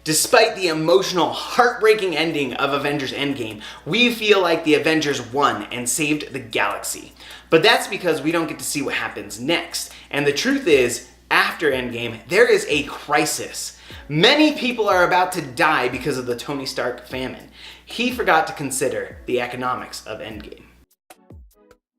Despite the emotional, heartbreaking ending of Avengers Endgame, we feel like the Avengers won and saved the galaxy. But that's because we don't get to see what happens next. And the truth is, after Endgame, there is a crisis. Many people are about to die because of the Tony Stark famine. He forgot to consider the economics of Endgame.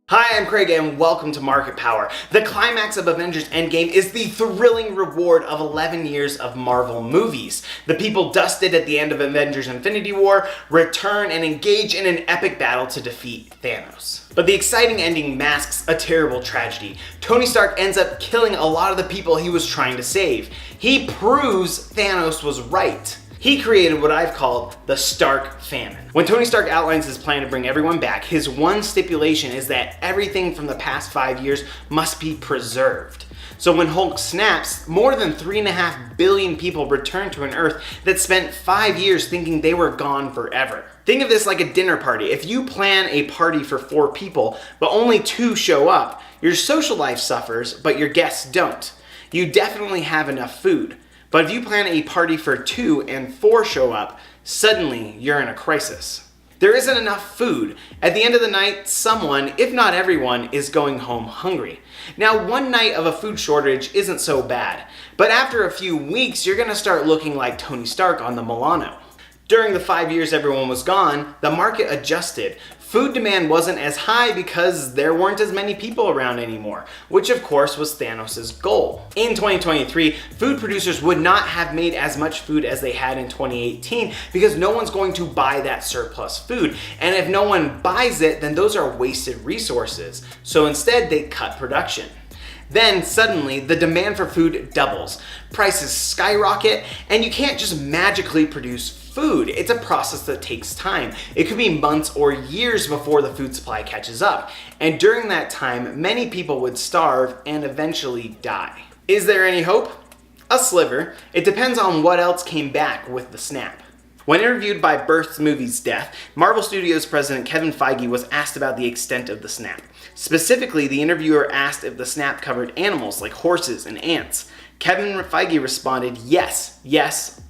Hi, I'm Craig and welcome to Market Power. The climax of Avengers Endgame is the thrilling reward of 11 years of Marvel movies. The people dusted at the end of Avengers Infinity War return and engage in an epic battle to defeat Thanos. But the exciting ending masks a terrible tragedy. Tony Stark ends up killing a lot of the people he was trying to save. He proves Thanos was right. He created what I've called the Stark famine. When Tony Stark outlines his plan to bring everyone back, his one stipulation is that everything from the past 5 years must be preserved. So when Hulk snaps, more than 3.5 billion people return to an Earth that spent 5 years thinking they were gone forever. Think of this like a dinner party. If you plan a party for 4 people, but only 2 show up, your social life suffers, but your guests don't. You definitely have enough food. But if you plan a party for 2 and 4 show up, suddenly you're in a crisis. There isn't enough food. At the end of the night, someone, if not everyone, is going home hungry. Now, one night of a food shortage isn't so bad, but after a few weeks, you're gonna start looking like Tony Stark on the Milano. During the 5 years everyone was gone, the market adjusted. Food demand wasn't as high because there weren't as many people around anymore, which of course was Thanos' goal. In 2023, food producers would not have made as much food as they had in 2018 because no one's going to buy that surplus food. And if no one buys it, then those are wasted resources. So instead, they cut production. Then suddenly the demand for food doubles, prices skyrocket, and you can't just magically produce food. It's a process that takes time. It could be months or years before the food supply catches up. And during that time, many people would starve and eventually die. Is there any hope? A sliver. It depends on what else came back with the snap. When interviewed by Burst Movies Death, Marvel Studios president Kevin Feige was asked about the extent of the snap. Specifically, the interviewer asked if the snap covered animals like horses and ants. Kevin Feige responded, yes,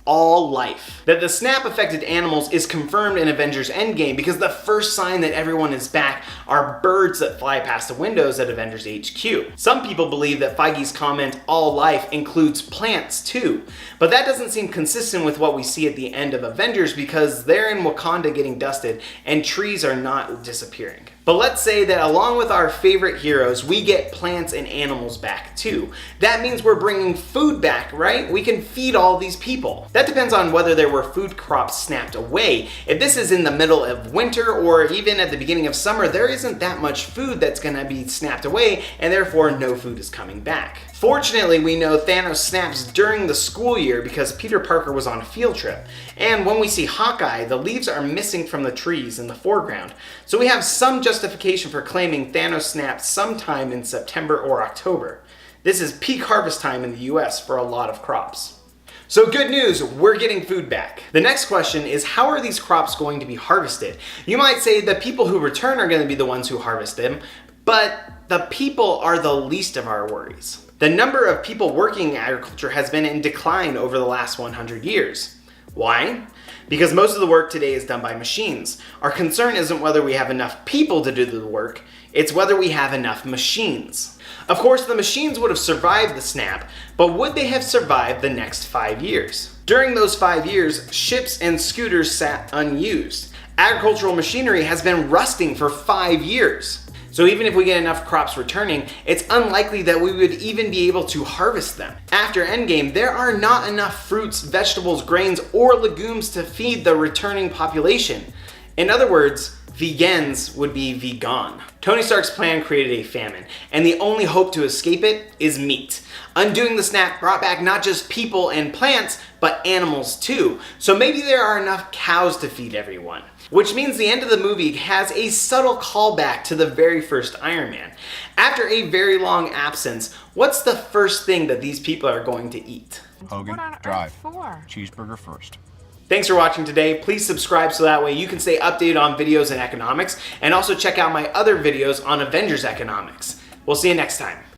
all life. That the snap affected animals is confirmed in Avengers Endgame because the first sign that everyone is back are birds that fly past the windows at Avengers HQ. Some people believe that Feige's comment, all life, includes plants too. But that doesn't seem consistent with what we see at the end of Avengers because they're in Wakanda getting dusted and trees are not disappearing. But let's say that along with our favorite heroes, we get plants and animals back too. That means we're bringing food back, right? We can feed all these people. That depends on whether there were food crops snapped away. If this is in the middle of winter or even at the beginning of summer, there isn't that much food that's gonna be snapped away and therefore no food is coming back. Fortunately, we know Thanos snaps during the school year because Peter Parker was on a field trip. And when we see Hawkeye, the leaves are missing from the trees in the foreground. So we have some justification for claiming Thanos snapped sometime in September or October. This is peak harvest time in the US for a lot of crops. So good news, we're getting food back. The next question is, how are these crops going to be harvested? You might say the people who return are going to be the ones who harvest them, but the people are the least of our worries. The number of people working in agriculture has been in decline over the last 100 years. Why? Because most of the work today is done by machines. Our concern isn't whether we have enough people to do the work, it's whether we have enough machines. Of course, the machines would have survived the snap, but would they have survived the next 5 years? During those 5 years, ships and scooters sat unused. Agricultural machinery has been rusting for 5 years. So even if we get enough crops returning, it's unlikely that we would even be able to harvest them. After Endgame, there are not enough fruits, vegetables, grains, or legumes to feed the returning population. In other words, vegans would be vegan. Tony Stark's plan created a famine, and the only hope to escape it is meat. Undoing the snap brought back not just people and plants, but animals too. So maybe there are enough cows to feed everyone. Which means the end of the movie has a subtle callback to the very first Iron Man. After a very long absence, what's the first thing that these people are going to eat? Hogan, drive. Cheeseburger first. Thanks for watching today. Please subscribe so that way you can stay updated on videos in economics, and also check out my other videos on Avengers economics. We'll see you next time.